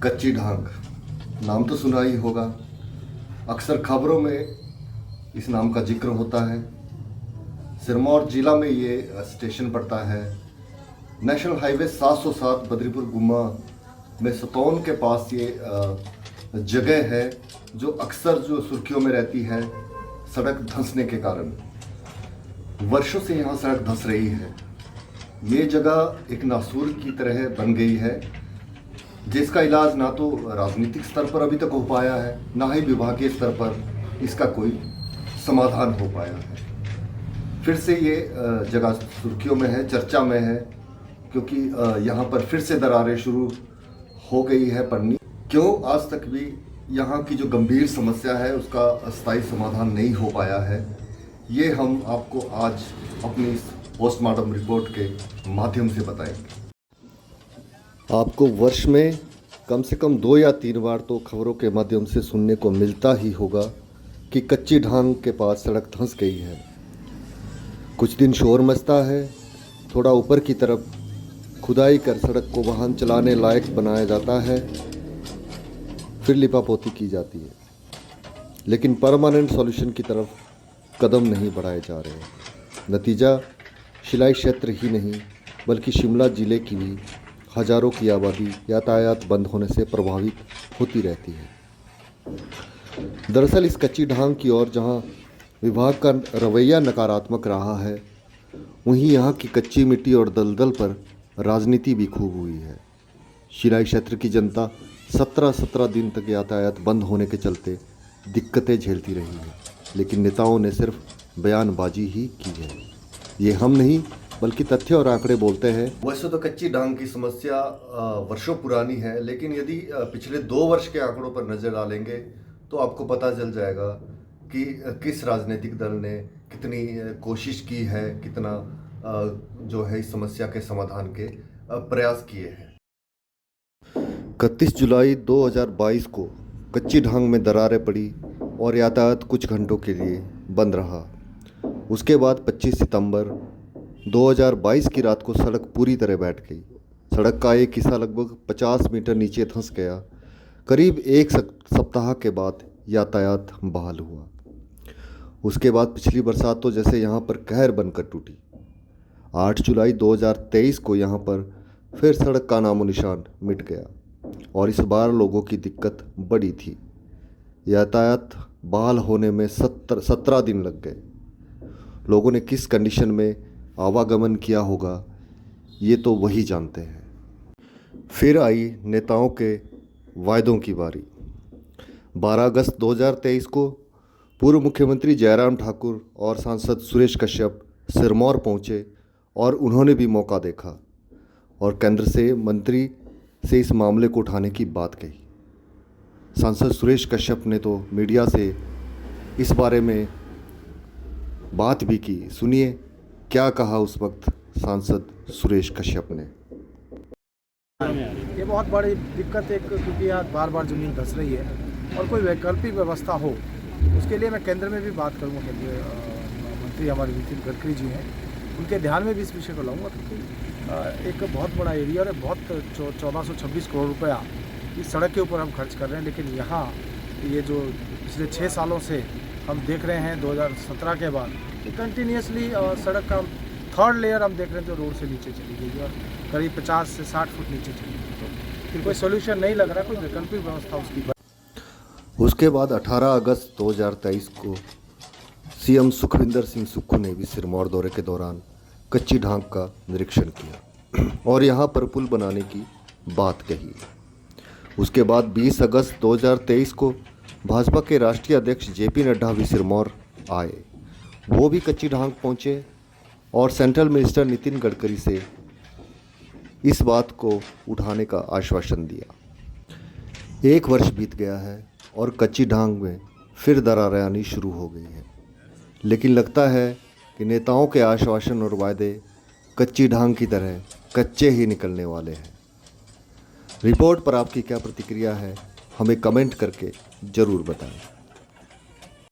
कच्ची ढांक नाम तो सुना ही होगा। अक्सर खबरों में इस नाम का जिक्र होता है। सिरमौर जिला में ये स्टेशन पड़ता है। नेशनल हाईवे 707 बद्रीपुर गुम्मा में सतौन के पास ये जगह है जो अक्सर जो सुर्खियों में रहती है सड़क धंसने के कारण। वर्षों से यहाँ सड़क धंस रही है। ये जगह एक नासूर की तरह बन गई है जिसका इलाज ना तो राजनीतिक स्तर पर अभी तक हो पाया है, ना ही विभागीय स्तर पर इसका कोई समाधान हो पाया है। फिर से ये जगह सुर्खियों में है, चर्चा में है, क्योंकि यहाँ पर फिर से दरारें शुरू हो गई है पड़नी। क्यों आज तक भी यहाँ की जो गंभीर समस्या है उसका अस्थायी समाधान नहीं हो पाया है, ये हम आपको आज अपनी इस पोस्टमार्टम रिपोर्ट के माध्यम से बताएंगे। आपको वर्ष में कम से कम 2 या 3 बार तो खबरों के माध्यम से सुनने को मिलता ही होगा कि कच्ची ढांग के पास सड़क धंस गई है। कुछ दिन शोर मचता है, थोड़ा ऊपर की तरफ खुदाई कर सड़क को वाहन चलाने लायक बनाया जाता है, फिर लिपापोती की जाती है, लेकिन परमानेंट सॉल्यूशन की तरफ कदम नहीं बढ़ाए जा रहे हैं। नतीजा शिलाई क्षेत्र ही नहीं बल्कि शिमला जिले की भी हजारों की आबादी यातायात बंद होने से प्रभावित होती रहती है। दरअसल इस कच्ची ढांग की ओर जहां विभाग का रवैया नकारात्मक रहा है, वहीं यहाँ की कच्ची मिट्टी और दलदल पर राजनीति भी खूब हुई है। शिलाई क्षेत्र की जनता 17 दिन तक यातायात बंद होने के चलते दिक्कतें झेलती रही है, लेकिन नेताओं ने सिर्फ बयानबाजी ही की है। ये हम नहीं बल्कि तथ्य और आंकड़े बोलते हैं। वैसे तो कच्ची ढांग की समस्या वर्षों पुरानी है, लेकिन यदि पिछले 2 वर्ष के आंकड़ों पर नजर डालेंगे तो आपको पता चल जाएगा कि किस राजनीतिक दल ने कितनी कोशिश की है, कितना जो है इस समस्या के समाधान के प्रयास किए हैं। 31 जुलाई 2022 को कच्ची ढांग में दरारें पड़ी और यातायात कुछ घंटों के लिए बंद रहा। उसके बाद 25 सितंबर 2022 की रात को सड़क पूरी तरह बैठ गई। सड़क का एक हिस्सा लगभग 50 मीटर नीचे धंस गया। करीब एक सप्ताह के बाद यातायात बहाल हुआ। उसके बाद पिछली बरसात तो जैसे यहाँ पर कहर बनकर टूटी। 8 जुलाई 2023 को यहाँ पर फिर सड़क का नामो निशान मिट गया और इस बार लोगों की दिक्कत बड़ी थी। यातायात बहाल होने में 17 दिन लग गए। लोगों ने किस कंडीशन में आवागमन किया होगा ये तो वही जानते हैं। फिर आई नेताओं के वायदों की बारी। 12 अगस्त 2023 को पूर्व मुख्यमंत्री जयराम ठाकुर और सांसद सुरेश कश्यप सिरमौर पहुंचे और उन्होंने भी मौका देखा और केंद्र से मंत्री से इस मामले को उठाने की बात कही। सांसद सुरेश कश्यप ने तो मीडिया से इस बारे में बात भी की। सुनिए क्या कहा उस वक्त सांसद सुरेश कश्यप ने। ये बहुत बड़ी दिक्कत है क्योंकि यहाँ बार बार ज़मीन धंस रही है और कोई वैकल्पिक व्यवस्था हो, उसके लिए मैं केंद्र में भी बात करूँगा। मंत्री हमारे नितिन गडकरी जी हैं, उनके ध्यान में भी इस विषय को लाऊंगा, क्योंकि एक बहुत बड़ा एरिया और बहुत 1426 करोड़ रुपया इस सड़क के ऊपर हम खर्च कर रहे हैं। लेकिन यहाँ ये जो पिछले 6 सालों से हम देख रहे हैं 2017 के बाद कंटिन्यूसली सड़क का 3rd लेयर हम देख रहे हैं जो रोड से नीचे चली गई और करीब 50 से 60 फुट नीचे चली गई। तो फिर कोई सोल्यूशन नहीं लग रहा, कोई वैकल्पिक व्यवस्था उसकी। उसके बाद 18 अगस्त 2023 को सीएम सुखविंदर सिंह सुक्खू ने भी सिरमौर दौरे के दौरान कच्ची ढांग का निरीक्षण किया और यहाँ पर पुल बनाने की बात कही। उसके बाद 20 अगस्त 2023 को भाजपा के राष्ट्रीय अध्यक्ष जेपी नड्डा भी सिरमौर आए। वो भी कच्ची ढांग पहुंचे और सेंट्रल मिनिस्टर नितिन गडकरी से इस बात को उठाने का आश्वासन दिया। 1 वर्ष बीत गया है और कच्ची ढांग में फिर दरारें आनी शुरू हो गई है, लेकिन लगता है कि नेताओं के आश्वासन और वायदे कच्ची ढांग की तरह कच्चे ही निकलने वाले हैं। रिपोर्ट पर आपकी क्या प्रतिक्रिया है, हमें कमेंट करके ज़रूर बताएं।